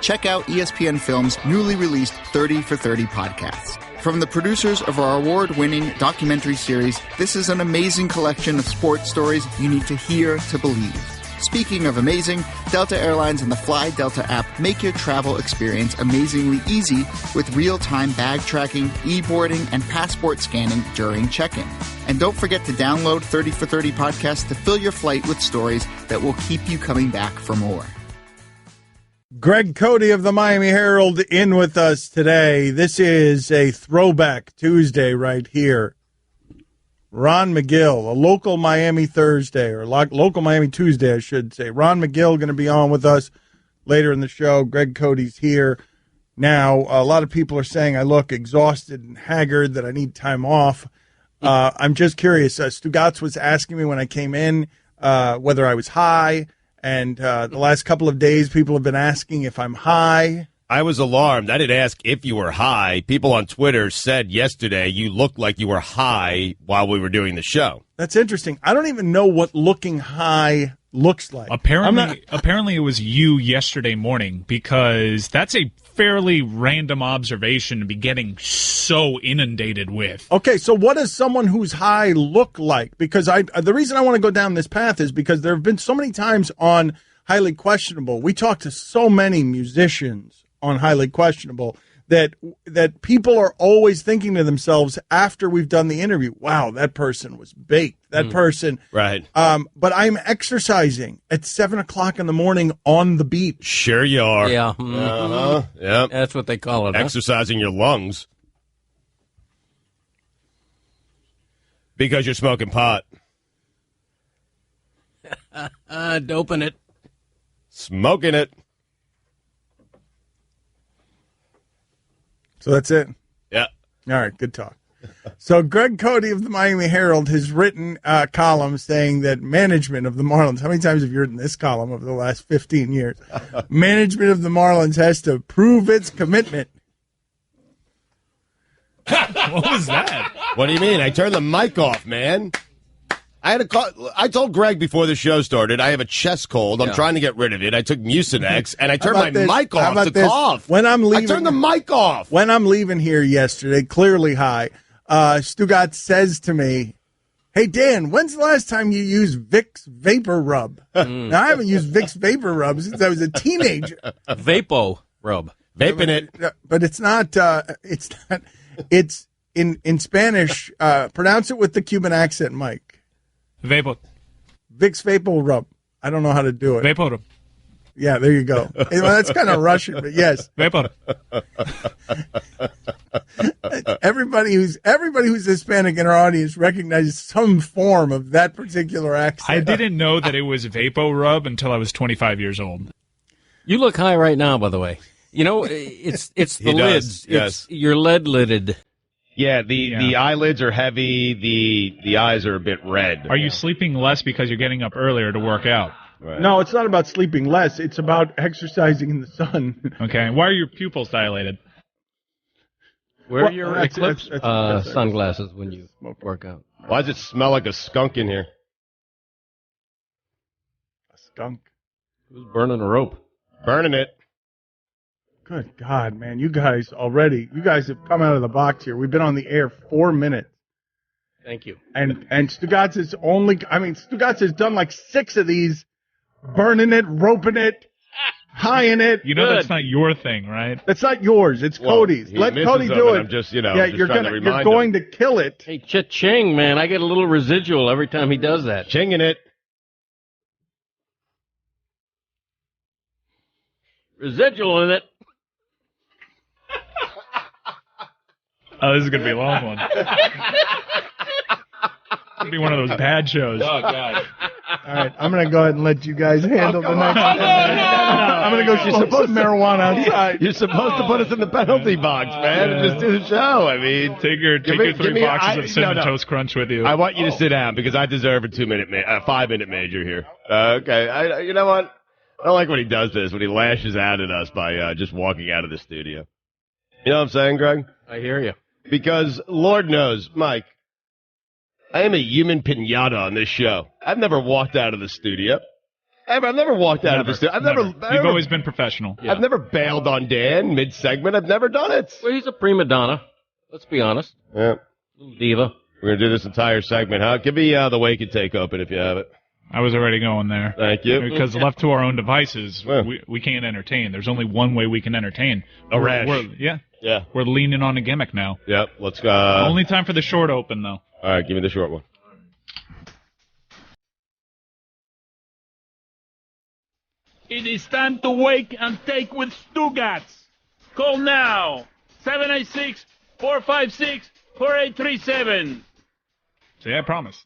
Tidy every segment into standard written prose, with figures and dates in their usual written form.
check out ESPN Film's newly released 30 for 30 podcasts. From the producers of our award-winning documentary series, this is an amazing collection of sports stories you need to hear to believe. Speaking of amazing, Delta Airlines and the Fly Delta app make your travel experience amazingly easy with real-time bag tracking, e-boarding, and passport scanning during check-in. And don't forget to download 30 for 30 podcasts to fill your flight with stories that will keep you coming back for more. Greg Cote of the Miami Herald in with us today. This is a throwback Tuesday right here. Ron McGill, a local Miami Thursday, or local Miami Tuesday, I should say. Ron McGill going to be on with us later in the show. Greg Cote's here. Now, a lot of people are saying I look exhausted and haggard, that I need time off. I'm just curious. Stugotz was asking me when I came in whether I was high. And the last couple of days, people have been asking if I'm high. I was alarmed. I didn't ask if you were high. People on Twitter said yesterday you looked like you were high while we were doing the show. That's interesting. I don't even know what looking high looks like. Apparently it was you yesterday morning, because that's a fairly random observation to be getting so inundated with. Okay, so what does someone who's high look like? Because the reason I want to go down this path is because there have been so many times on Highly Questionable. We talk to so many musicians on Highly Questionable that people are always thinking to themselves after we've done the interview, wow, that person was baked. That person. Right. But I'm exercising at 7 o'clock in the morning on the beach. Sure you are. Yeah. Yeah. That's what they call it. Exercising your lungs. Because you're smoking pot. Doping it. Smoking it. So that's it? Yeah. All right, good talk. So Greg Cote of the Miami Herald has written a column saying that management of the Marlins, how many times have you written this column over the last 15 years? Management of the Marlins has to prove its commitment. What was that? What do you mean? I turned the mic off, man. I told Greg before the show started, I have a chest cold. I'm trying to get rid of it. I took Mucinex, and I turned my mic off to cough. When I'm leaving, I turned the mic off. When I'm leaving here yesterday, clearly high, Stugotz says to me, hey, Dan, when's the last time you used Vicks Vapor Rub? Now, I haven't used Vicks Vapor Rub since I was a teenager. Vapo Rub. Vaping it. But it's not, it's in Spanish, pronounce it with the Cuban accent, Mike. Vapor. Vicks Vapor Rub. I don't know how to do it. Vapor. Yeah, there you go. Well, that's kind of Russian, but yes. Vapor. Everybody who's Hispanic in our audience recognizes some form of that particular accent. I didn't know that it was Vapo Rub until I was 25 years old. You look high right now, by the way. You know, it's the lids. Yes. You're lead-lidded. Yeah, the eyelids are heavy. The eyes are a bit red. Are you sleeping less because you're getting up earlier to work out? Right. No, it's not about sleeping less. It's about exercising in the sun. Okay. Why are your pupils dilated? Wear your Eclipse sunglasses when you work out. Why does it smell like a skunk in here? A skunk? Who's burning a rope? Burning it. Good God, man. You guys have come out of the box here. We've been on the air 4 minutes. Thank you. And Stugotz Stugotz has done like 6 of these, burning it, roping it, high-in it. You know that's not your thing, right? That's not yours. It's Cody's. Let Cody do it. I'm just, you're going going to kill it. Hey, cha-ching, man. I get a little residual every time he does that. Chinging it. Residual in it. Oh, this is going to be a long one. It's going to be one of those bad shows. Oh, God. All right, I'm going to go ahead and let you guys handle the next. I'm going to go smoke some marijuana outside. You're supposed to put us in the penalty box, man, and just do the show. I mean, take your 3 boxes of Cinnamon Toast Crunch with you. I want you to sit down because I deserve a 5-minute major here. Okay, you know what? I don't like when he does this, when he lashes out at us by just walking out of the studio. You know what I'm saying, Greg? I hear you. Because, Lord knows, Mike, I am a human pinata on this show. I've never walked out of the studio. I've never walked out of the studio. You've always been professional. Yeah. I've never bailed on Dan mid-segment. I've never done it. Well, he's a prima donna. Let's be honest. Yeah. Little diva. We're going to do this entire segment, huh? Give me the Wake and Take open if you have it. I was already going there. Thank you. Because left to our own devices, we can't entertain. There's only one way we can entertain. Yeah. We're leaning on a gimmick now. Yep. Let's go. Only time for the short open, though. All right, give me the short one. It is time to wake and take with Stugotz. Call now. 786-456-4837. See, I promise.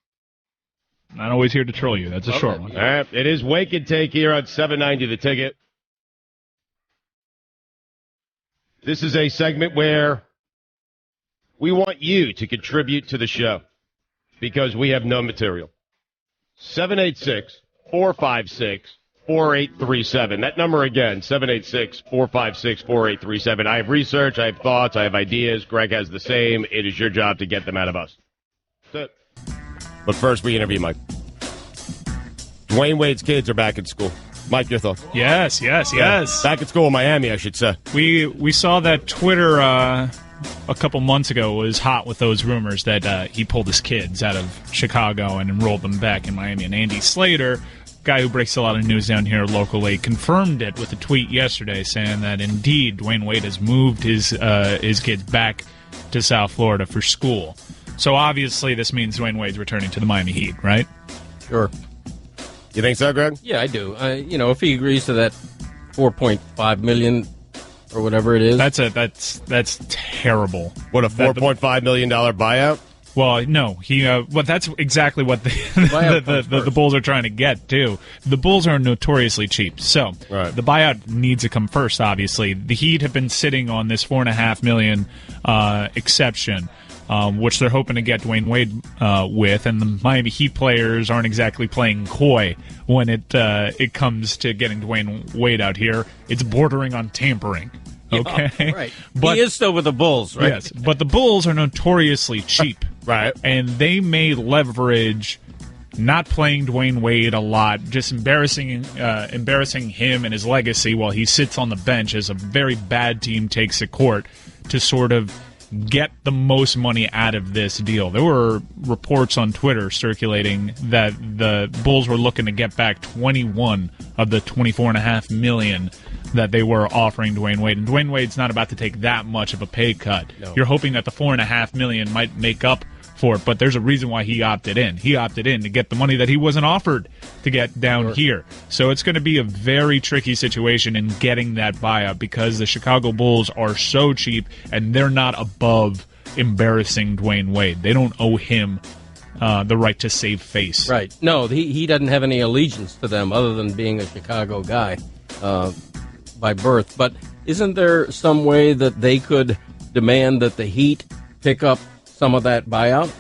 Not always here to troll you. That's a short one. All right. It is Wake and Take here on 790 The Ticket. This is a segment where we want you to contribute to the show because we have no material. 786-456-4837. That number again, 786-456-4837. I have research, I have thoughts, I have ideas. Greg has the same. It is your job to get them out of us. That's it. But first, we interview Mike. Dwayne Wade's kids are back in school. Mike, your thoughts? Yes. Back at school in Miami, I should say. We saw that Twitter a couple months ago was hot with those rumors that he pulled his kids out of Chicago and enrolled them back in Miami. And Andy Slater, guy who breaks a lot of news down here locally, confirmed it with a tweet yesterday saying that indeed Dwayne Wade has moved his kids back to South Florida for school. So obviously this means Dwayne Wade's returning to the Miami Heat, right? Sure. You think so, Greg? Yeah, I do. If he agrees to that $4.5 million or whatever it is, that's terrible. What, a $4.5 million buyout? Well, no, that's exactly what the Bulls are trying to get too. The Bulls are notoriously cheap, so the buyout needs to come first. Obviously, the Heat have been sitting on this $4.5 million exception, which they're hoping to get Dwayne Wade with, and the Miami Heat players aren't exactly playing coy when it comes to getting Dwayne Wade out here. It's bordering on tampering. Okay, right. But he is still with the Bulls, right? Yes, but the Bulls are notoriously cheap, right? And they may leverage not playing Dwayne Wade a lot, just embarrassing him and his legacy while he sits on the bench as a very bad team takes the court to sort of get the most money out of this deal. There were reports on Twitter circulating that the Bulls were looking to get back 21 of the $24.5 million that they were offering Dwayne Wade. And Dwayne Wade's not about to take that much of a pay cut. No. You're hoping that the $4.5 million might make up for it, but there's a reason why he opted in. He opted in to get the money that he wasn't offered to get down here. So it's going to be a very tricky situation in getting that buyout because the Chicago Bulls are so cheap and they're not above embarrassing Dwayne Wade. They don't owe him the right to save face. Right. No, he doesn't have any allegiance to them other than being a Chicago guy by birth. But isn't there some way that they could demand that the Heat pick up some of that buyout?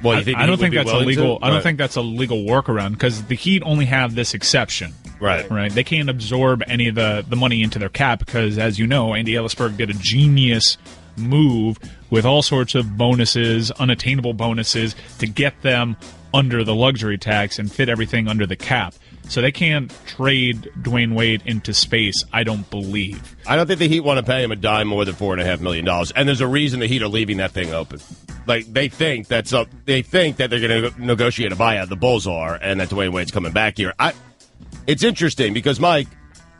Well, I don't think that's illegal. I don't think that's a legal workaround because the Heat only have this exception. Right. They can't absorb any of the money into their cap because, as you know, Andy Ellisberg did a genius move with all sorts of bonuses, unattainable bonuses, to get them under the luxury tax and fit everything under the cap. So they can't trade Dwayne Wade into space, I don't believe. I don't think the Heat want to pay him a dime more than $4.5 million. And there's a reason the Heat are leaving that thing open. Like, they think that they're going to negotiate a buyout, the Bulls are, and that Dwayne Wade's coming back here. It's interesting because, Mike,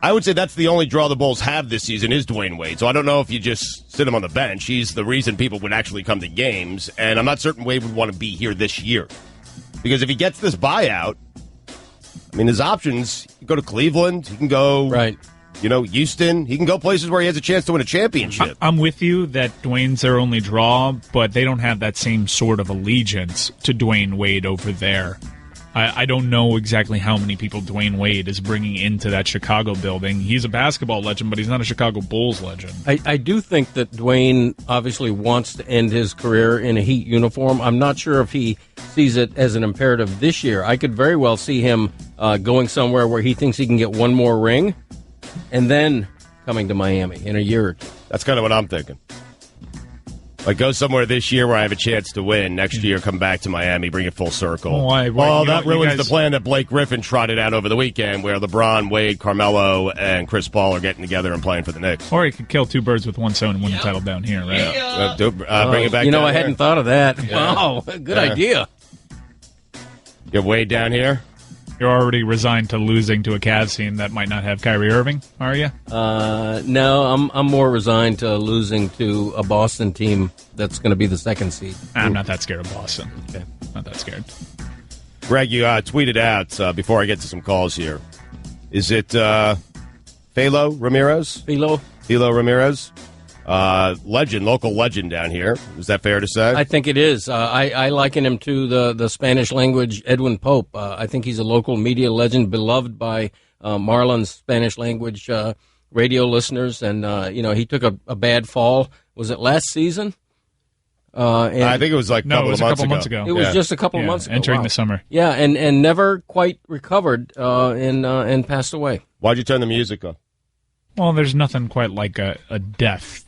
I would say that's the only draw the Bulls have this season is Dwayne Wade. So I don't know if you just sit him on the bench. He's the reason people would actually come to games. And I'm not certain Wade would want to be here this year. Because if he gets this buyout, I mean, his options, he can go to Cleveland, he can go, Houston, he can go places where he has a chance to win a championship. I'm with you that Dwayne's their only draw, but they don't have that same sort of allegiance to Dwayne Wade over there. I don't know exactly how many people Dwayne Wade is bringing into that Chicago building. He's a basketball legend, but he's not a Chicago Bulls legend. I do think that Dwayne obviously wants to end his career in a Heat uniform. I'm not sure if he sees it as an imperative this year. I could very well see him going somewhere where he thinks he can get one more ring and then coming to Miami in a year or two. That's kind of what I'm thinking. Like, go somewhere this year where I have a chance to win. Next year, come back to Miami, bring it full circle. That ruins the plan that Blake Griffin trotted out over the weekend, where LeBron, Wade, Carmelo, and Chris Paul are getting together and playing for the Knicks. Or he could kill two birds with one stone and win the title down here, right? Bring it back. I hadn't thought of that. Yeah. Wow, good idea. Get Wade down here. You're already resigned to losing to a Cavs team that might not have Kyrie Irving, are you? No, I'm more resigned to losing to a Boston team that's going to be the second seed. I'm not that scared of Boston. Okay. Not that scared. Greg, you tweeted out before I get to some calls here. Is it Philo Ramirez? Philo Ramirez. Local legend down here. Is that fair to say? I think it is. I liken him to the Spanish language Edwin Pope. I think he's a local media legend, beloved by Marlins Spanish language radio listeners. And, he took a bad fall. Was it last season? I think it was like a couple months ago. It was just a couple of months ago. Entering the summer. Yeah, and never quite recovered and passed away. Why'd you turn the music on? Well, there's nothing quite like a death.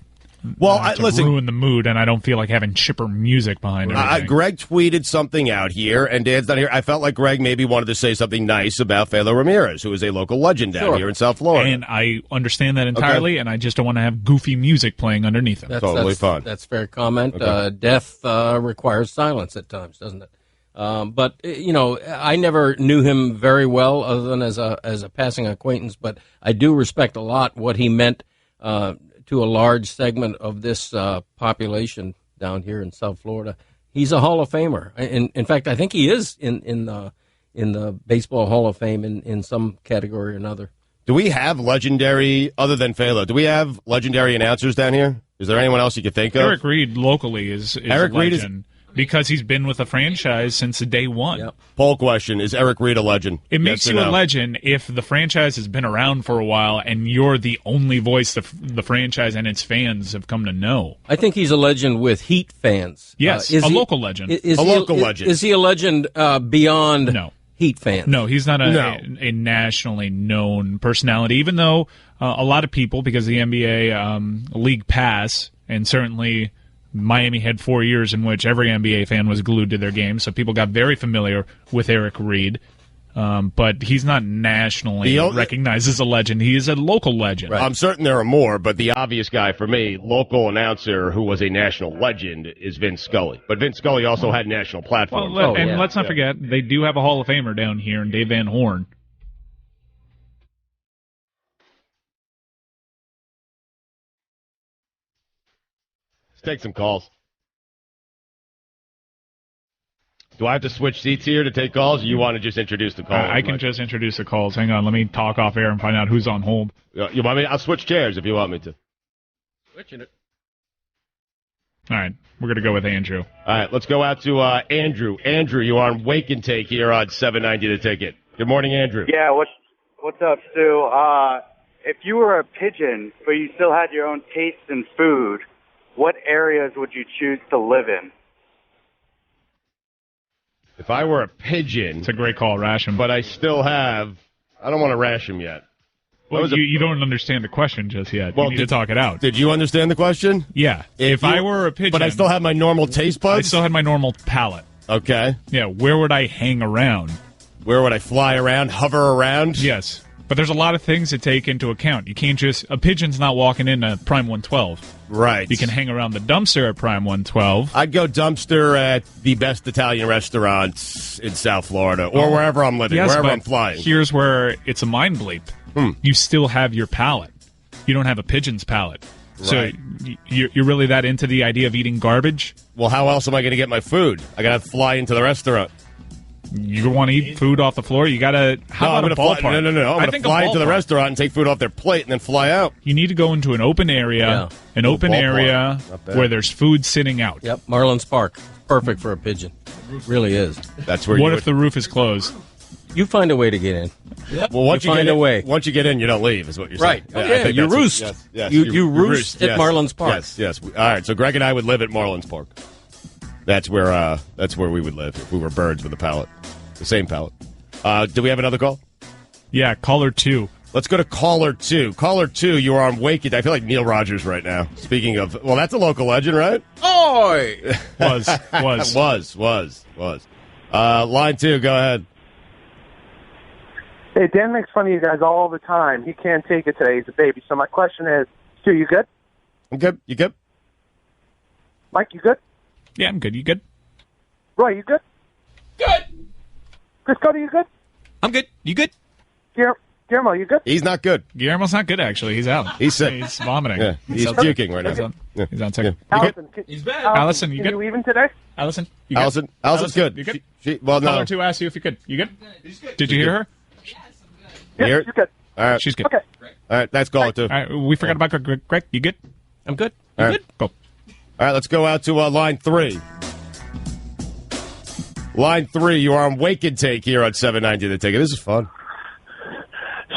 Well, listen, ruin the mood, and I don't feel like having chipper music behind it. Greg tweeted something out here, and Dan's not here. I felt like Greg maybe wanted to say something nice about Philo Ramirez, who is a local legend down here in South Florida. And I understand that entirely, and I just don't want to have goofy music playing underneath him. That's fine. That's fair comment. Okay. Death requires silence at times, doesn't it? But I never knew him very well, other than as a passing acquaintance. But I do respect a lot what he meant to a large segment of this population down here in South Florida. He's a Hall of Famer. In fact, I think he is in the Baseball Hall of Fame in some category or another. Do we have legendary, other than Philo, do we have legendary announcers down here? Is there anyone else you could think of? Eric Reed locally is Eric a legend. Because he's been with the franchise since day one. Yep. Poll question, is Eric Reed a legend? It makes you a legend if the franchise has been around for a while and you're the only voice the franchise and its fans have come to know. I think he's a legend with Heat fans. Yes, local legend. Legend. Is he a legend beyond Heat fans? No, he's not a nationally known personality, even though a lot of people, because of the NBA League Pass, and certainly Miami had 4 years in which every NBA fan was glued to their game, so people got very familiar with Eric Reed. But he's not nationally recognized as a legend. He is a local legend. Right. I'm certain there are more, but the obvious guy for me, local announcer who was a national legend, is Vince Scully. But Vince Scully also had national platforms. Well, let's not forget, they do have a Hall of Famer down here in Dave Van Horn. Let's take some calls. Do I have to switch seats here to take calls, or you want to just introduce the calls? I can just introduce the calls. Hang on, let me talk off air and find out who's on hold. You want me? I'll switch chairs if you want me to. Switching it. All right, we're going to go with Andrew. All right, let's go out to Andrew. Andrew, you are on Wake and Take here on 790 The Ticket. Good morning, Andrew. Yeah, what's up, Stu? If you were a pigeon, but you still had your own taste in food, what areas would you choose to live in? If I were a pigeon... It's a great call, Rasham. But I still have... I don't want to rash him yet. Well, you don't understand the question just yet. Well, you need to talk it out. Did you understand the question? Yeah. If I were a pigeon... But I still have my normal taste buds? I still had my normal palate. Okay. Yeah, where would I hang around? Where would I fly around, hover around? Yes. But there's a lot of things to take into account. You can't just... A pigeon's not walking into Prime 112. Right. You can hang around the dumpster at Prime 112. I'd go dumpster at the best Italian restaurants in South Florida or wherever I'm living, wherever I'm flying. Here's where it's a mind bleep. You still have your palate. You don't have a pigeon's palate. Right. So you're really that into the idea of eating garbage? Well, how else am I going to get my food? I got to fly into the restaurant. You want to eat food off the floor? You got to... How about a ballpark? No. I'm going to fly into the restaurant and take food off their plate and then fly out. You need to go into an open area, where there's food sitting out. Yep, Marlins Park. Perfect for a pigeon. It really is. That's where. What if the roof is closed? You find a way to get in. Yep. Well, once you find a way. Once you get in, you don't leave, is what you're saying. Right. Yeah, you roost. Yes, you roost at Marlins Park. Yes. All right, so Greg and I would live at Marlins Park. That's where we would live if we were birds with a palate. The same palate. Do we have another call? Yeah, caller 2. Let's go to caller 2. Caller 2, you are on Waked. I feel like Neil Rogers right now. Speaking of, well, that's a local legend, right? Oi! Was. Line 2, go ahead. Hey, Dan makes fun of you guys all the time. He can't take it today. He's a baby. So my question is, Stu, you good? I'm good. You good? Mike, you good? Yeah, I'm good. You good? Roy, you good? Good. Chris Cote, you good? I'm good. You good? Guillermo, you good? He's not good. Guillermo's not good, actually. He's out. He's sick. He's vomiting. Yeah, he's puking right now. He's on sick. Allison, He's bad. Allison, you can good? you even today? Allison, you good? Allison's good. You good? Well, no. Caller 2 asked you if you could. You good? He's good. Did you hear her? Yes, Here? you're good. All right. She's good. Okay. All right, that's caller 2. All right, we forgot about Greg. You good? I'm good. All You right. good? Go. All right, let's go out to line 3. Line 3, you are on Wake and Take here on 790 The Ticket. This is fun.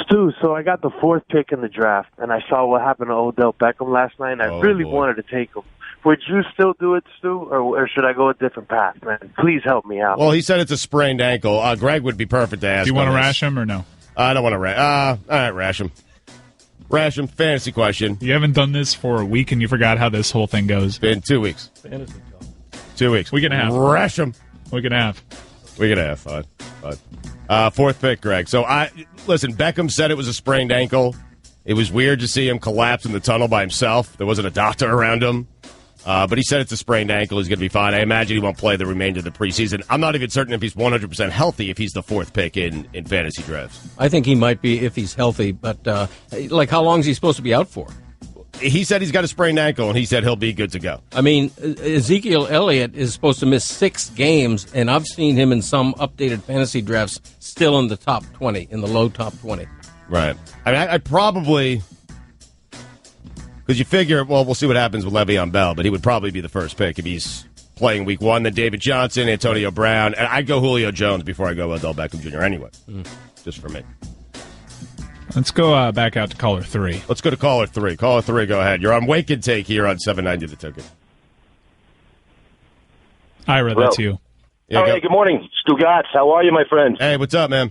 Stu, so I got the 4th pick in the draft, and I saw what happened to Odell Beckham last night, and I really boy. wanted to take him. Would you still do it, Stu, or should I go a different path, man? Please help me out. Well, he said it's a sprained ankle. Greg would be perfect to ask. Do you want to on this. rash him or no? I don't want to rash. All right, rash him. Rash him. Fantasy question. You haven't done this for a week and you forgot how this whole thing goes. Been 2 weeks. Fantasy talk. 2 weeks. Week and a half. Rash him. Week and a half. We're gonna have fun. 4th pick, Greg. So listen. Beckham said it was a sprained ankle. It was weird to see him collapse in the tunnel by himself. There wasn't a doctor around him. But he said it's a sprained ankle. He's going to be fine. I imagine he won't play the remainder of the preseason. I'm not even certain if he's 100% healthy if he's the 4th pick in fantasy drafts. I think he might be if he's healthy, but like how long is he supposed to be out for? He said he's got a sprained ankle, and he said he'll be good to go. I mean, Ezekiel Elliott is supposed to miss 6 games, and I've seen him in some updated fantasy drafts still in the top 20, in the low top 20. Right. I mean, I probably... Because you figure, well, we'll see what happens with Le'Veon Bell, but he would probably be the first pick if he's playing week 1. Then David Johnson, Antonio Brown, and I'd go Julio Jones before I go Odell Beckham Jr. anyway, just for me. Let's go back out to caller 3. Let's go to caller 3. Caller 3, go ahead. You're on Wake and Take here on 790 The Ticket. Ira, that's you. Yeah, Hey, good morning, Stugotz. How are you, my friend? Hey, what's up, man?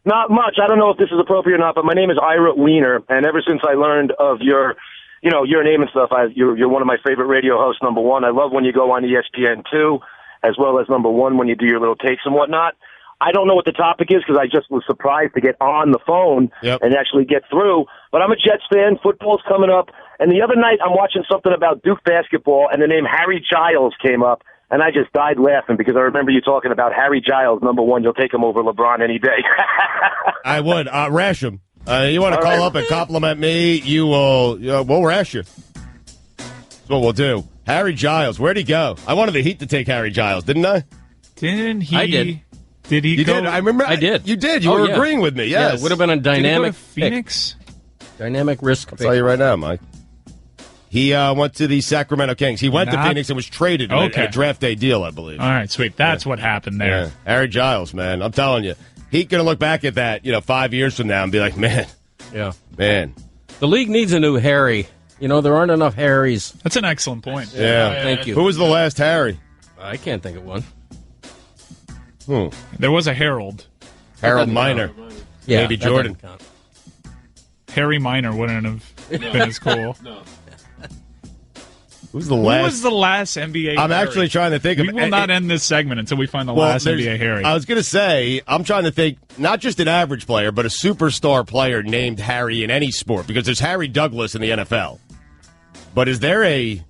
Not much. I don't know if this is appropriate or not, but my name is Ira Wiener, and ever since I learned of your name and stuff, you're one of my favorite radio hosts, number one. I love when you go on ESPN2, as well as number one when you do your little takes and whatnot. I don't know what the topic is because I just was surprised to get on the phone and actually get through. But I'm a Jets fan. Football's coming up. And the other night I'm watching something about Duke basketball, and the name Harry Giles came up. And I just died laughing because I remember you talking about Harry Giles, number one. You'll take him over LeBron any day. I would. Rash him. You want to call up and compliment me, we'll rash you. That's what we'll do. Harry Giles, where'd he go? I wanted the Heat to take Harry Giles, didn't I? Didn't he? I did. Did he You go? did. I remember. I did. You did. You were agreeing with me. Yes. Yeah, it would have been a Did he go dynamic to Phoenix? Dynamic risk I'll pick. tell you right now, Mike. He went to the Sacramento Kings. He went to Phoenix and was traded in a draft day deal, I believe. All right, sweet. That's what happened there. Yeah. Harry Giles, man. I'm telling you. He's going to look back at that, 5 years from now and be like, man. The league needs a new Harry. There aren't enough Harrys. That's an excellent point. Yeah. Thank you. Who was the last Harry? I can't think of one. There was a Harold. Harold Miner. Yeah, Maybe that Jordan. doesn't count. Harry Miner wouldn't have been as cool. Who's the Who last? was the last NBA I'm Harry? actually trying to think of. We will not end this segment until we find the last there's- NBA Harry. I was going to say, I'm trying to think, not just an average player, but a superstar player named Harry in any sport, because there's Harry Douglas in the NFL. But is there a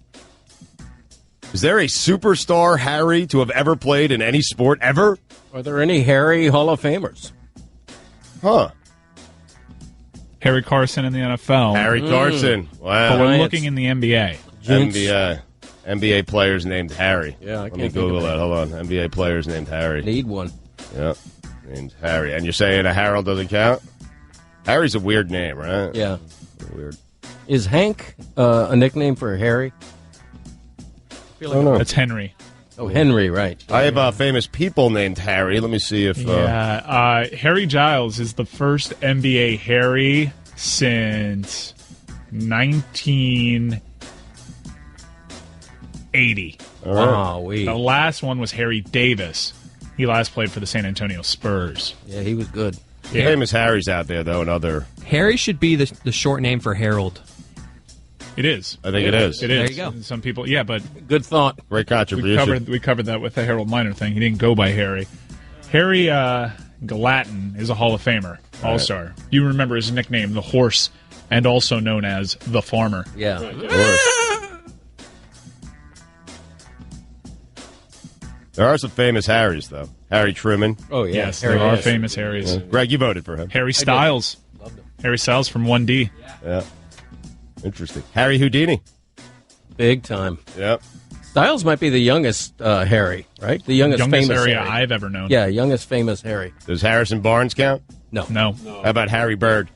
superstar Harry to have ever played in any sport ever? Are there any Harry Hall of Famers? Huh. Harry Carson in the NFL. Harry Carson. Wow. But we're Giants. looking in the NBA. NBA players named Harry. Yeah, I Let me can't think Google of that. it. Hold on. NBA players named Harry. Need one. Yeah. Named Harry. And you're saying a Harold doesn't count? Harry's a weird name, right? Yeah. Weird. Is Hank a nickname for Harry? I feel like know. That's Henry. Oh, Henry, right. I have famous people named Harry. Let me see if... Harry Giles is the first NBA Harry since 1980. Wow, The last one was Harry Davis. He last played for the San Antonio Spurs. Yeah, he was good. Yeah. Famous Harrys out there, though, and other Harry should be the short name for Harold. It is. I think it is. It is. There you go. Some people, yeah, but Good thought. Great contribution. we covered that with the Harold Miner thing. He didn't go by Harry. Harry Gallatin is a Hall of Famer, All-Star. You remember his nickname, the Horse, and also known as the Farmer. Yeah. There are some famous Harrys, though. Harry Truman. Oh, yeah. Yes, Harry there are is. famous Harrys. Greg, you voted for him. Harry Styles. Loved him. Harry Styles from 1D. Yeah. Interesting. Harry Houdini. Big time. Yep. Styles might be the youngest Harry, right? The youngest famous Harry Harry. I've ever known. Yeah, youngest famous Harry. Does Harrison Barnes count? No. No. How about Harry Bird?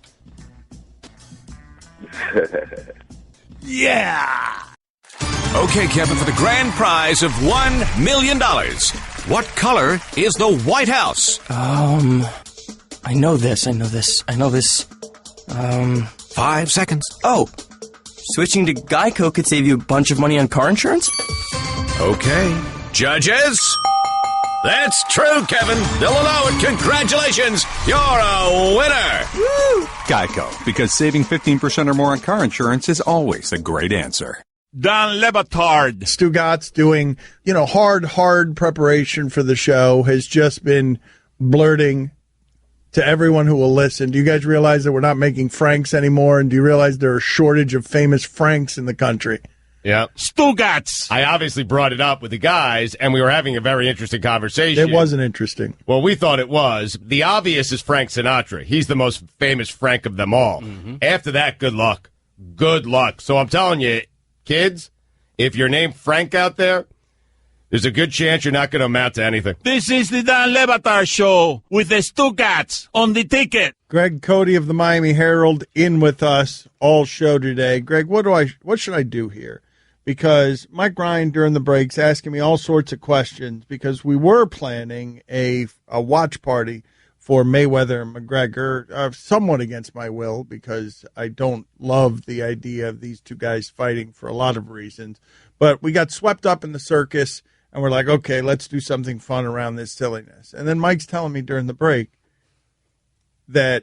Yeah! Okay, Kevin, for the grand prize of $1 million, what color is the White House? I know this. 5 seconds. Oh, switching to Geico could save you a bunch of money on car insurance? Okay. Judges? That's true, Kevin. They'll allow it. Congratulations. You're a winner. Woo! Geico, because saving 15% or more on car insurance is always a great answer. Don Batard. Stugotz doing, hard preparation for the show, has just been blurting to everyone who will listen. Do you guys realize that we're not making Franks anymore? And do you realize there are a shortage of famous Franks in the country? Yeah. Stugotz. I obviously brought it up with the guys, and we were having a very interesting conversation. It wasn't interesting. Well, we thought it was. The obvious is Frank Sinatra. He's the most famous Frank of them all. Mm-hmm. After that, good luck. Good luck. So I'm telling you, kids, if you're named Frank out there, there's a good chance you're not going to amount to anything. This is the Dan Le Batard Show with the Stugotz on the ticket. Greg Cote of the Miami Herald in with us all show today. Greg, what should I do here? Because Mike Ryan during the breaks asking me all sorts of questions because we were planning a watch party for Mayweather and McGregor, somewhat against my will because I don't love the idea of these two guys fighting for a lot of reasons. But we got swept up in the circus, and we're like, okay, let's do something fun around this silliness. And then Mike's telling me during the break that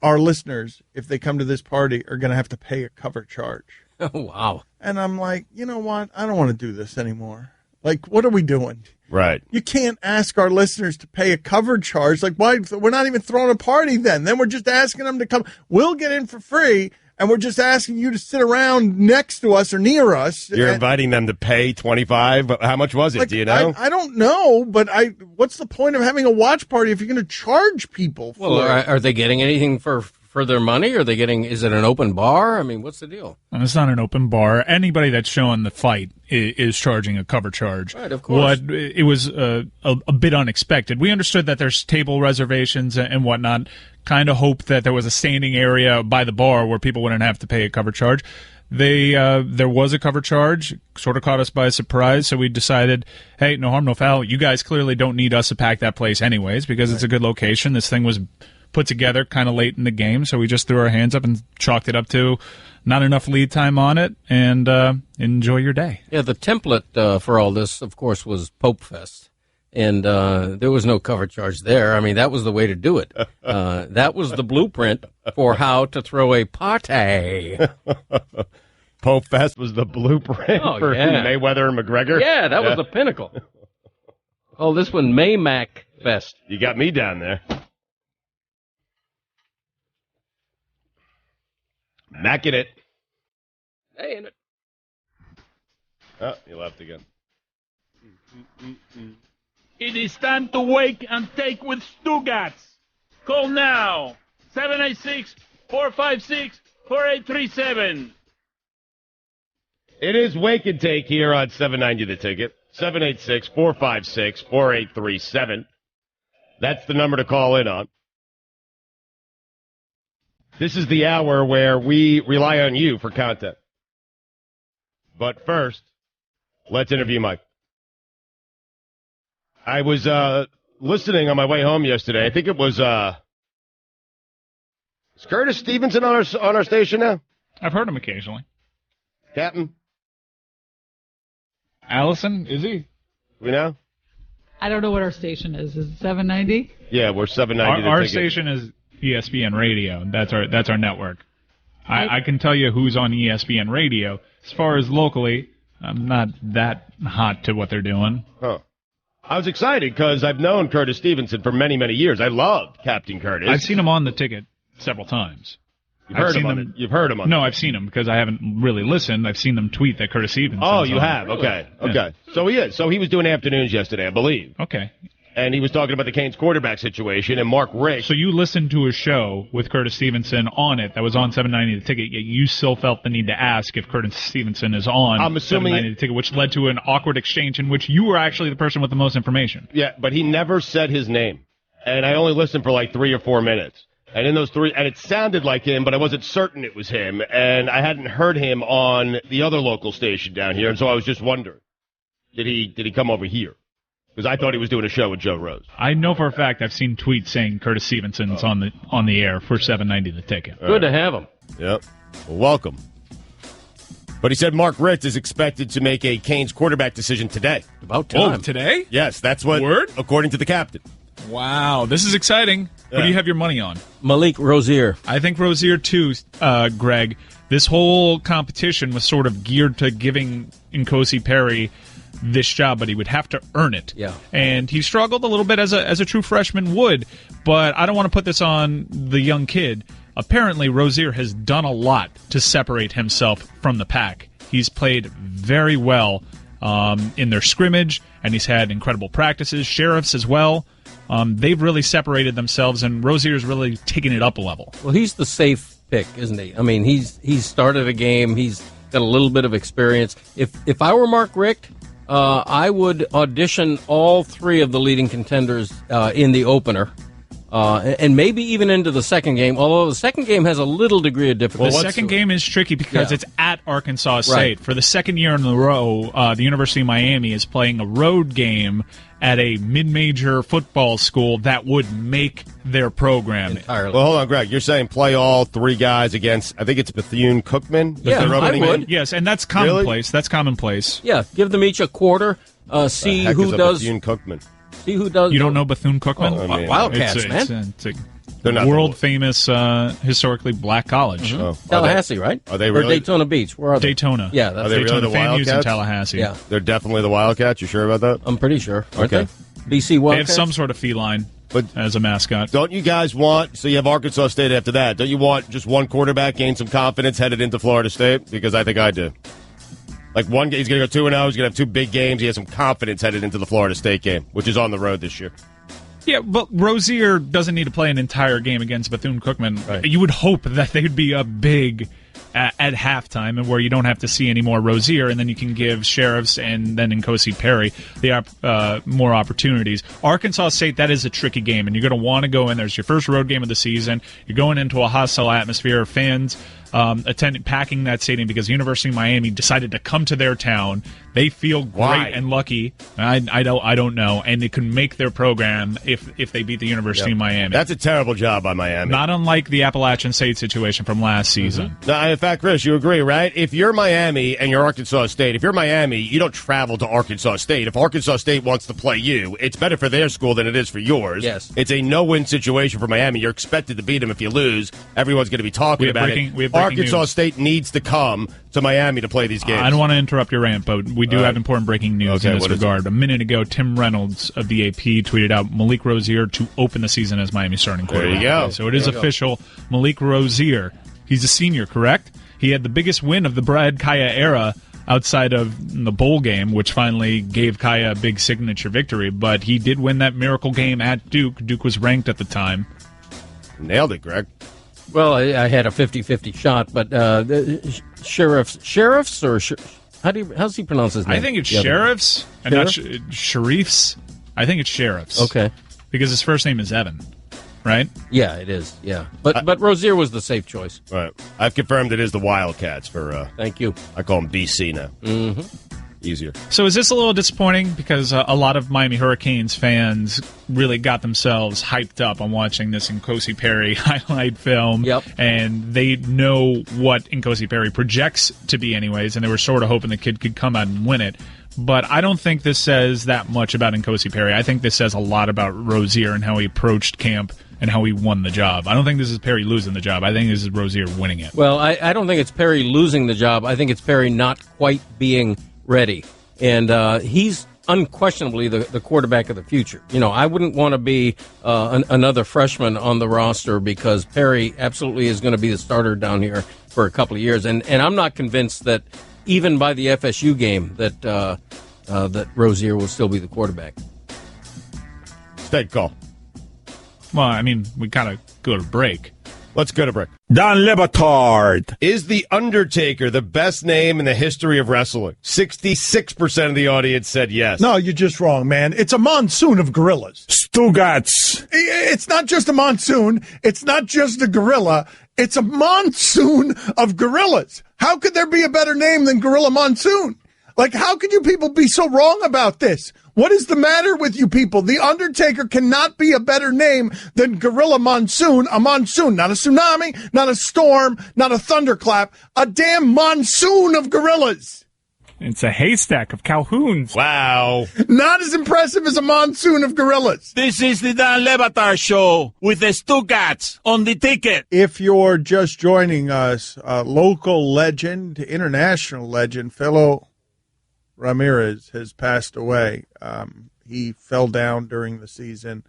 our listeners, if they come to this party, are going to have to pay a cover charge. Oh, wow. And I'm like, you know what? I don't want to do this anymore. Like, what are we doing? Right. You can't ask our listeners to pay a cover charge. Like, why? We're not even throwing a party then. Then we're just asking them to come. We'll get in for free, and we're just asking you to sit around next to us or near us. You're inviting them to pay $25. How much was it? Like, Do you know? I don't know, but what's the point of having a watch party if you're going to charge people for Well, it? are they getting anything for their money? Are they getting? Is it an open bar? I mean, what's the deal? And it's not an open bar. Anybody that's showing the fight is charging a cover charge. Right, of course. It was a bit unexpected. We understood that there's table reservations and whatnot. Kind of hoped that there was a standing area by the bar where people wouldn't have to pay a cover charge. There was a cover charge, sort of caught us by surprise, so we decided, hey, no harm, no foul. You guys clearly don't need us to pack that place anyways because it's a good location. This thing was put together kind of late in the game, so we just threw our hands up and chalked it up to not enough lead time on it, and enjoy your day. Yeah, the template for all this, of course, was Pope Fest, and there was no cover charge there. I mean, that was the way to do it. That was the blueprint for how to throw a party. Pope Fest was the blueprint for Mayweather and McGregor? Yeah, that was the pinnacle. Oh, this one, Maymac Fest. You got me down there. Macking it. Hey, in it. Oh, you left again. It is time to wake and take with Stugotz. Call now. 786-456-4837. It is Wake and Take here on 790 The Ticket. 786-456-4837. That's the number to call in on. This is the hour where we rely on you for content. But first, let's interview Mike. I was listening on my way home yesterday. I think it was is Curtis Stevenson on our station now? I've heard him occasionally. Captain? Allison, is he? We know? I don't know what our station is. Is it 790? Yeah, we're 790 Our The Ticket. station is ESPN Radio. That's our network. I can tell you who's on ESPN Radio. As far as locally, I'm not that hot to what they're doing. Huh. I was excited because I've known Curtis Stevenson for many, many years. I loved Captain Curtis. I've seen him on the ticket several times. You've heard him on No, I've seen him because I haven't really listened. I've seen them tweet that Curtis Stevenson. Oh, you have? Okay. Yeah. So he is. So he was doing afternoons yesterday, I believe. Okay. And he was talking about the Canes quarterback situation and Mark Richt. So you listened to a show with Curtis Stevenson on it that was on 790 The Ticket, yet you still felt the need to ask if Curtis Stevenson is on I'm assuming 790 The Ticket, which led to an awkward exchange in which you were actually the person with the most information. Yeah, but he never said his name. And I only listened for like 3 or 4 minutes. And in those 3, and it sounded like him, but I wasn't certain it was him. And I hadn't heard him on the other local station down here, and so I was just wondering, did he come over here? Because I thought he was doing a show with Joe Rose. I know for a fact I've seen tweets saying Curtis Stevenson's on the air for 790 The Ticket. Good to have him. Yep. Well, welcome. But he said Mark Richt is expected to make a Canes quarterback decision today. About time. Oh, today? Yes, that's what. Word? According to the captain. Wow, this is exciting. Yeah. Who do you have your money on? Malik Rozier. I think Rozier too, Greg. This whole competition was sort of geared to giving N'Kosi Perry this job, but he would have to earn it. Yeah. And he struggled a little bit as a true freshman would, but I don't want to put this on the young kid. Apparently, Rozier has done a lot to separate himself from the pack. He's played very well in their scrimmage, and he's had incredible practices, sheriffs as well. They've really separated themselves, and Rozier's really taken it up a level. Well, he's the safe pick, isn't he? I mean, he's started a game. He's got a little bit of experience. If I were Mark Richt, I would audition all 3 of the leading contenders in the opener. And maybe even into the second game, although the second game has a little degree of difficulty. The second game is tricky because it's at Arkansas State. Right. For the second year in a row, the University of Miami is playing a road game at a mid-major football school that would make their program. Entirely. Well, hold on, Greg. You're saying play all 3 guys against, I think it's Bethune-Cookman? Yeah, I would. Yes, and that's commonplace. That's commonplace. Yeah, give them each a quarter. See who does. Bethune-Cookman? See who does. You don't know Bethune-Cookman? Oh, I mean, Wildcats, man. It's a world-famous, historically black college. Mm-hmm. Tallahassee, right? Are they really? Or Daytona Beach? Where are they? Daytona. Yeah, that's Are they Daytona really the FAMU's in Wildcats? Tallahassee. Yeah. They're definitely the Wildcats? You sure about that? I'm pretty sure. Aren't Okay. they? BC Wildcats? They have some sort of feline as a mascot. Don't you guys want, so you have Arkansas State after that, don't you want just one quarterback, gain some confidence, headed into Florida State? Because I think I do. Like he's going to go 2-0, he's going to have 2 big games, he has some confidence headed into the Florida State game, which is on the road this year. Yeah, but Rozier doesn't need to play an entire game against Bethune-Cookman. Right. You would hope that they'd be up big at halftime, and where you don't have to see any more Rozier, and then you can give Sheriffs and then N'Kosi Perry the more opportunities. Arkansas State, that is a tricky game, and you're going to want to go in there. It's your first road game of the season. You're going into a hostile atmosphere. Fans packing that stadium because the University of Miami decided to come to their town. They feel great Why? and lucky. I don't know, and it can make their program if they beat the University of Miami. That's a terrible job by Miami. Not unlike the Appalachian State situation from last season. Now, in fact, Chris, you agree, right? If you're Miami and you're Arkansas State, if you're Miami, you don't travel to Arkansas State. If Arkansas State wants to play you, it's better for their school than it is for yours. Yes. It's a no-win situation for Miami. You're expected to beat them. If you lose, everyone's going to be talking about it. Arkansas news. State needs to come to Miami to play these games. I don't want to interrupt your rant, but we do have important breaking news in this what is regard. A minute ago, Tim Reynolds of the AP tweeted out Malik Rozier to open the season as Miami's starting quarterback. There you go. So it is official. Malik Rozier. He's a senior, correct? He had the biggest win of the Brad Kaya era outside of the bowl game, which finally gave Kaya a big signature victory. But he did win that miracle game at Duke. Duke was ranked at the time. Nailed it, Greg. Well, I had a 50-50 shot, but sheriffs or how's he pronounce his name? I think it's sheriffs and not sheriffs. I think it's sheriffs. Okay, because his first name is Evan, right? Yeah, it is. Yeah, but Rozier was the safe choice. Right. I've confirmed it is the Wildcats for. Thank you. I call them BC now. Mm-hmm. Easier. So is this a little disappointing? Because a lot of Miami Hurricanes fans really got themselves hyped up on watching this N'Kosi Perry highlight film. Yep. And they know what N'Kosi Perry projects to be anyways, and they were sort of hoping the kid could come out and win it. But I don't think this says that much about N'Kosi Perry. I think this says a lot about Rozier and how he approached camp and how he won the job. I don't think this is Perry losing the job. I think this is Rozier winning it. Well, I don't think it's Perry losing the job. I think it's Perry not quite being ready. And he's unquestionably the quarterback of the future. I wouldn't want to be another freshman on the roster because Perry absolutely is going to be the starter down here for a couple of years. And I'm not convinced that even by the FSU game that Rozier will still be the quarterback. State call. Well, I mean, we kind of go to break. Let's go to break. Don Le Batard. Is The Undertaker the best name in the history of wrestling? 66% of the audience said yes. No, you're just wrong, man. It's a monsoon of gorillas. Stugotz. It's not just a monsoon. It's not just a gorilla. It's a monsoon of gorillas. How could there be a better name than Gorilla Monsoon? Like, how could you people be so wrong about this? What is the matter with you people? The Undertaker cannot be a better name than Gorilla Monsoon. A monsoon, not a tsunami, not a storm, not a thunderclap. A damn monsoon of gorillas. It's a haystack of Calhouns. Wow. Not as impressive as a monsoon of gorillas. This is the Dan Le Batard Show with the Stugotz on the ticket. If you're just joining us, local legend, international legend, Philo Ramirez has passed away. He fell down during the season,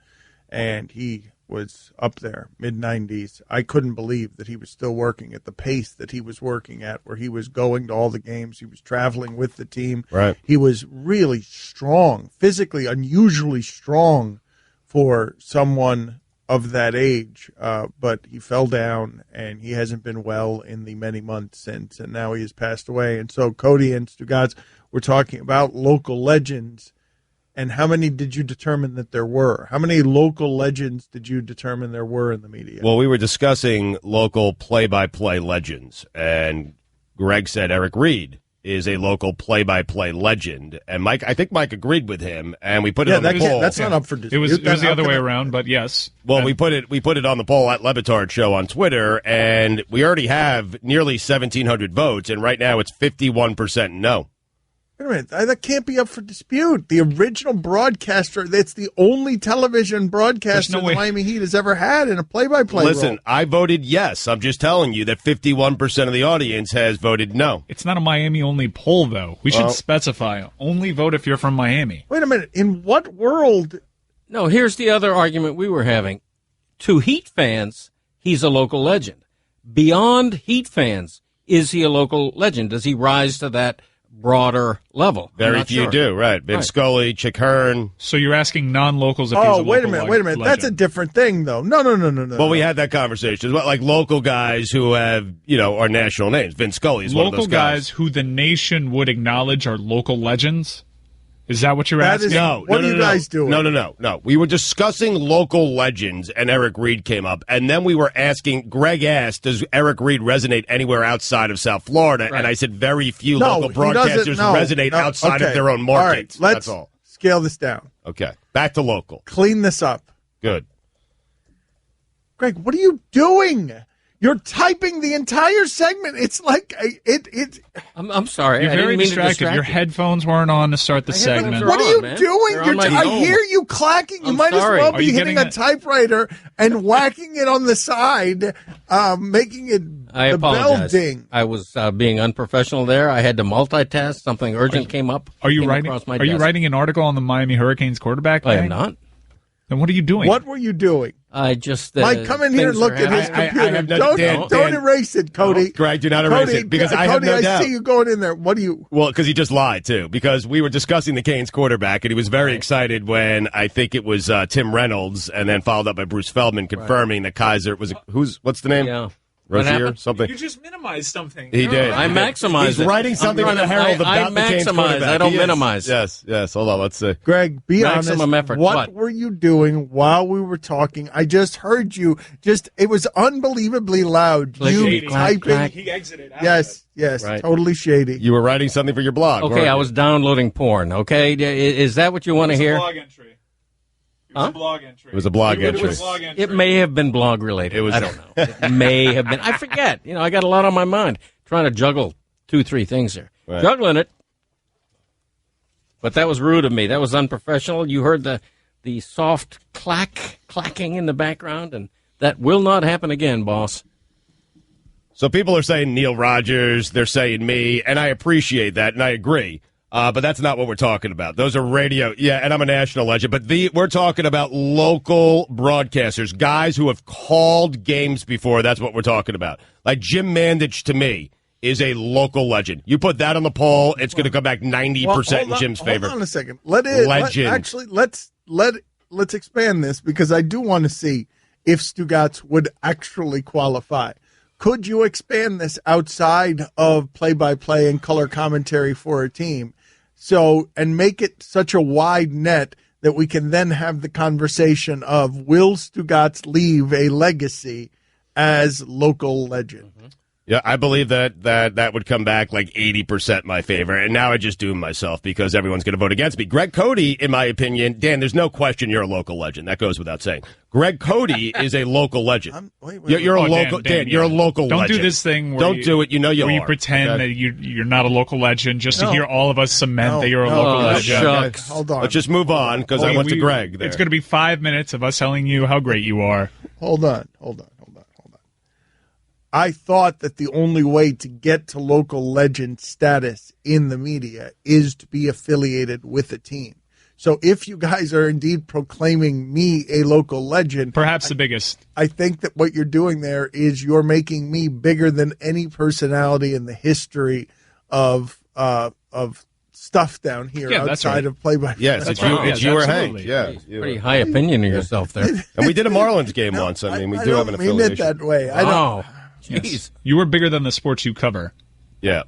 and he was up there, mid-90s. I couldn't believe that he was still working at the pace that he was working at, where he was going to all the games. He was traveling with the team. Right. He was really strong, physically unusually strong for someone of that age, but he fell down, and he hasn't been well in the many months since, and now he has passed away. And so Cote and Stugotz, we're talking about local legends. And how many did you determine that there were? How many local legends did you determine there were in the media? Well, we were discussing local play-by-play legends, and Greg said Eric Reed is a local play-by-play legend. And I think Mike agreed with him, and we put it on the poll. That's not up for dispute. It was the other way around, but yes. Well, we put it on the poll at Le Batard Show on Twitter, and we already have nearly 1,700 votes, and right now it's 51% no. Wait a minute. That can't be up for dispute. The original broadcaster, that's the only television broadcaster the Miami Heat has ever had in a play-by-play Listen, role. I voted yes. I'm just telling you that 51% of the audience has voted no. It's not a Miami-only poll, though. We should specify. Only vote if you're from Miami. Wait a minute. In what world? No, here's the other argument we were having. To Heat fans, he's a local legend. Beyond Heat fans, is he a local legend? Does he rise to that broader level? Very few do, right. Vin Scully, Chick Hearn. So you're asking non-locals if he's a local wait a minute. legend. That's a different thing, though. No. Well, we had that conversation. It's about, like, local guys who have, are national names. Vin Scully is one of those guys. Local guys who the nation would acknowledge are local legends? Is that what you're asking? What are you guys doing? No. We were discussing local legends, and Eric Reed came up. And then we were asking, Greg asked, does Eric Reed resonate anywhere outside of South Florida? Right. And I said very few local broadcasters resonate outside of their own markets. All right, that's all. Scale this down. Okay, back to local. Clean this up. Good. Greg, what are you doing? You're typing the entire segment. It's like I'm sorry. You're very distracted. Your headphones weren't on to start the segment. What are you doing? I hear you clacking. You might as well be hitting a typewriter and whacking it on the side, making it the bell ding. I was being unprofessional there. I had to multitask. Something urgent came up. Are you writing an article on the Miami Hurricanes quarterback? I am not. Then what are you doing? What were you doing? I just Mike, come in here and look at his computer. Don't erase it, Cody. Greg, do not erase it because I have no doubt. I see you going in there. What do you? Well, because he just lied too. Because we were discussing the Canes quarterback, and he was very excited when I think it was Tim Reynolds, and then followed up by Bruce Feldman confirming that Kaiser was what's the name? Yeah. Rozier, something. You just minimized something. He did. I maximized He's writing something in the Herald about the Canes quarterback. I don't minimize. Yes. Hold on, let's see. Greg, be Maximum honest. effort. What were you doing while we were talking? I just heard you. It was unbelievably loud. You typing. He exited. Yes, right. Totally shady. You were writing something for your blog. Okay, I was downloading porn. Okay, is that what you want to hear? Blog entry. It was a blog entry. It was a blog entry. It may have been blog related. I don't know. It may have been. I forget. I got a lot on my mind. Trying to juggle 2-3 things here. Right. Juggling it. But that was rude of me. That was unprofessional. You heard the the soft clacking in the background, and that will not happen again, boss. So people are saying Neil Rogers, they're saying me, and I appreciate that, and I agree. But that's not what we're talking about. Those are radio. Yeah, and I'm a national legend. But we're talking about local broadcasters, guys who have called games before. That's what we're talking about. Like Jim Mandich, to me, is a local legend. You put that on the poll, it's going to come back 90% in Jim's favor. Hold on a second. Legend. Let's expand this, because I do want to see if Stugotz would actually qualify. Could you expand this outside of play-by-play and color commentary for a team? And make it such a wide net that we can then have the conversation of, will Stugotz leave a legacy as local legend? Mm-hmm. Yeah, I believe that would come back like 80% my favor, and now I just doomed myself because everyone's going to vote against me. Greg Cote, in my opinion, Dan, there's no question you're a local legend. That goes without saying. Greg Cote is a local legend. You're a local Dan. You're a local legend. Don't do this thing. Don't do it. You know you are. Where you pretend that you're not a local legend just to hear all of us cement that you're a local legend. Shucks. Hold on. Let's just move on because I went to Greg there. It's going to be 5 minutes of us telling you how great you are. Hold on. I thought that the only way to get to local legend status in the media is to be affiliated with a team. So if you guys are indeed proclaiming me a local legend, perhaps the biggest, I think that what you're doing there is you're making me bigger than any personality in the history of stuff down here outside of play-by-play. Yes, it's you or Hank. Yeah, pretty high opinion of yourself there. And we did a Marlins game once. I mean, we do have an affiliation. I don't mean it that way. I don't. Jeez. Yes. You were bigger than the sports you cover. Yeah.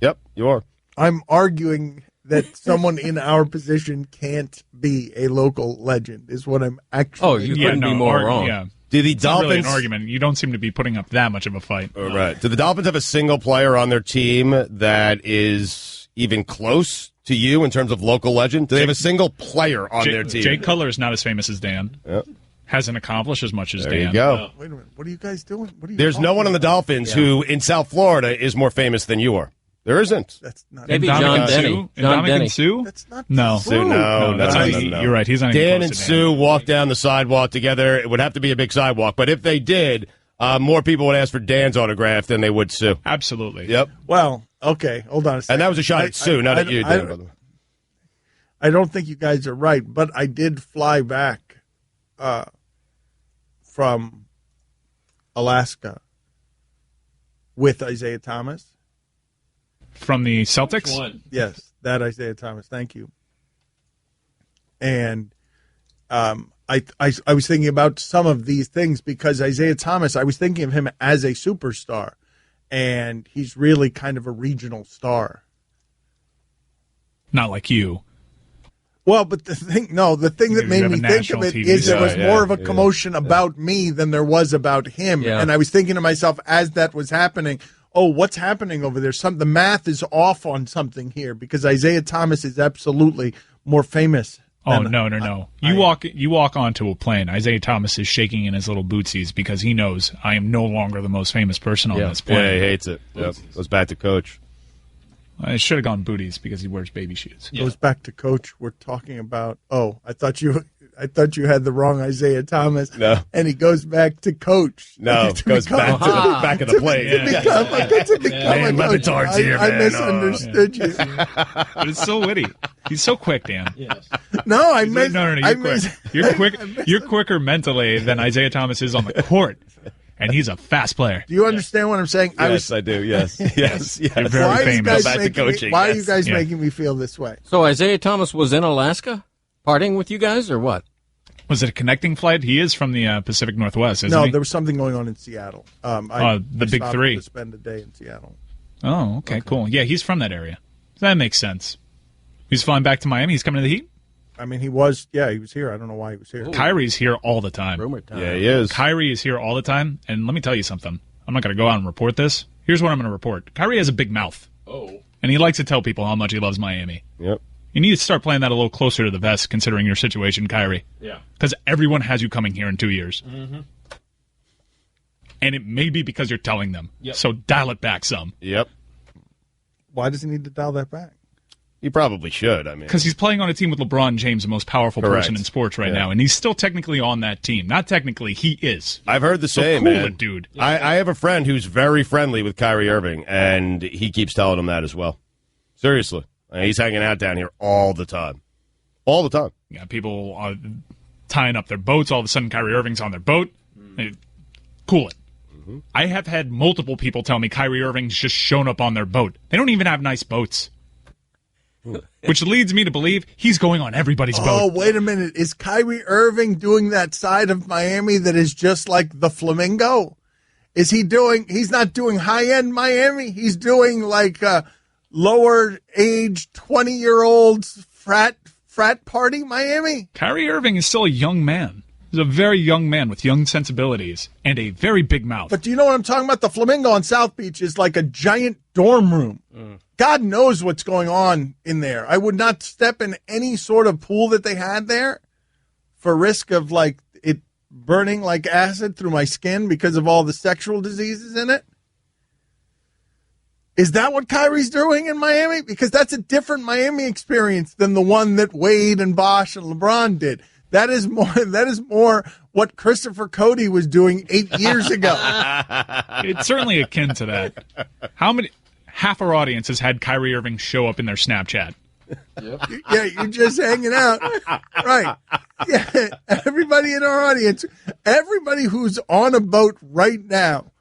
Yep, you are. I'm arguing that someone in our position can't be a local legend is what I'm actually. Oh, you couldn't be more wrong. Yeah. Do the It's Dolphins not really an argument? You don't seem to be putting up that much of a fight. Right. Do the Dolphins have a single player on their team that is even close to you in terms of local legend? Do they have a single player on their team? Jay Cutler is not as famous as Dan. Yep. Hasn't accomplished as much as there Dan. You go. Wait a minute. What are you guys doing? There's no one on the Dolphins who, in South Florida, is more famous than you are. There isn't. That's not. Maybe John Denny. Dominican Sue? That's not. No. Sue, no. You're right. He's not even Dan close and to Sue walk down the sidewalk together. It would have to be a big sidewalk, but if they did, more people would ask for Dan's autograph than they would Sue. Absolutely. Yep. Well, okay. Hold on a second. And that was a shot at Sue, not at you, Dan, by the way. I don't think you guys are right, but I did fly back from Alaska with Isaiah Thomas. From the Celtics? Yes, that Isaiah Thomas. Thank you. And I was thinking about some of these things because Isaiah Thomas, I was thinking of him as a superstar, and he's really kind of a regional star. Not like you. Well, but the thing that made me think of it is there was more of a commotion about me than there was about him. Yeah. And I was thinking to myself as that was happening, what's happening over there? The math is off on something here because Isaiah Thomas is absolutely more famous. Oh, no. You walk onto a plane. Isaiah Thomas is shaking in his little bootsies because he knows I am no longer the most famous person on this plane. Yeah, he hates it. Yep. Goes back to Coach. I should have gone booties because he wears baby shoes. Goes back to Coach. We're talking about. I thought you had the wrong Isaiah Thomas. No, and he goes back to Coach. No, goes back to the back of the plane. To become a coach. Batard's here, man. I misunderstood you. But it's so witty. He's so quick, Dan. Yes. No, You're quick. You're quicker mentally than Isaiah Thomas is on the court. And he's a fast player. Do you understand what I'm saying? Yes, I do. Yes. You're very famous. Why are you guys making me feel this way? So Isaiah Thomas was in Alaska, partying with you guys, or what? Was it a connecting flight? He is from the Pacific Northwest, isn't he? No, there was something going on in Seattle. The Big Three. To spend a day in Seattle. Oh, okay, cool. Yeah, he's from that area. That makes sense. He's flying back to Miami. He's coming to the Heat. I mean, he was here. I don't know why he was here. Kyrie's here all the time. Rumor time. Yeah, he is. Kyrie is here all the time. And let me tell you something. I'm not going to go out and report this. Here's what I'm going to report. Kyrie has a big mouth. Oh. And he likes to tell people how much he loves Miami. Yep. You need to start playing that a little closer to the vest, considering your situation, Kyrie. Yeah. Because everyone has you coming here in 2 years. Mm-hmm. And it may be because you're telling them. Yep. So dial it back some. Yep. Why does he need to dial that back? He probably should. I mean, because he's playing on a team with LeBron James, the most powerful person in sports right now, and he's still technically on that team. Not technically, he is. I've heard the same, cool man. It, dude. I have a friend who's very friendly with Kyrie Irving, and he keeps telling him that as well. Seriously. He's hanging out down here all the time. All the time. Yeah, people tying up their boats. All of a sudden, Kyrie Irving's on their boat. Cool it. Mm-hmm. I have had multiple people tell me Kyrie Irving's just shown up on their boat. They don't even have nice boats. Which leads me to believe he's going on everybody's boat. Oh, wait a minute. Is Kyrie Irving doing that side of Miami that is just like the Flamingo? Is he doing, he's not doing high-end Miami. He's doing like lower age 20-year-olds frat party Miami? Kyrie Irving is still a young man. He's a very young man with young sensibilities and a very big mouth. But do you know what I'm talking about? The Flamingo on South Beach is like a giant dorm room. God knows what's going on in there. I would not step in any sort of pool that they had there for risk of like it burning like acid through my skin because of all the sexual diseases in it. Is that what Kyrie's doing in Miami? Because that's a different Miami experience than the one that Wade and Bosch and LeBron did. That is more what Christopher Cote was doing 8 years ago. It's certainly akin to that. Half our audience has had Kyrie Irving show up in their Snapchat. Yep. Yeah, you're just hanging out. Right. Yeah, everybody in our audience, everybody who's on a boat right now,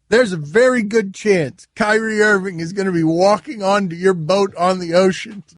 there's a very good chance Kyrie Irving is going to be walking onto your boat on the ocean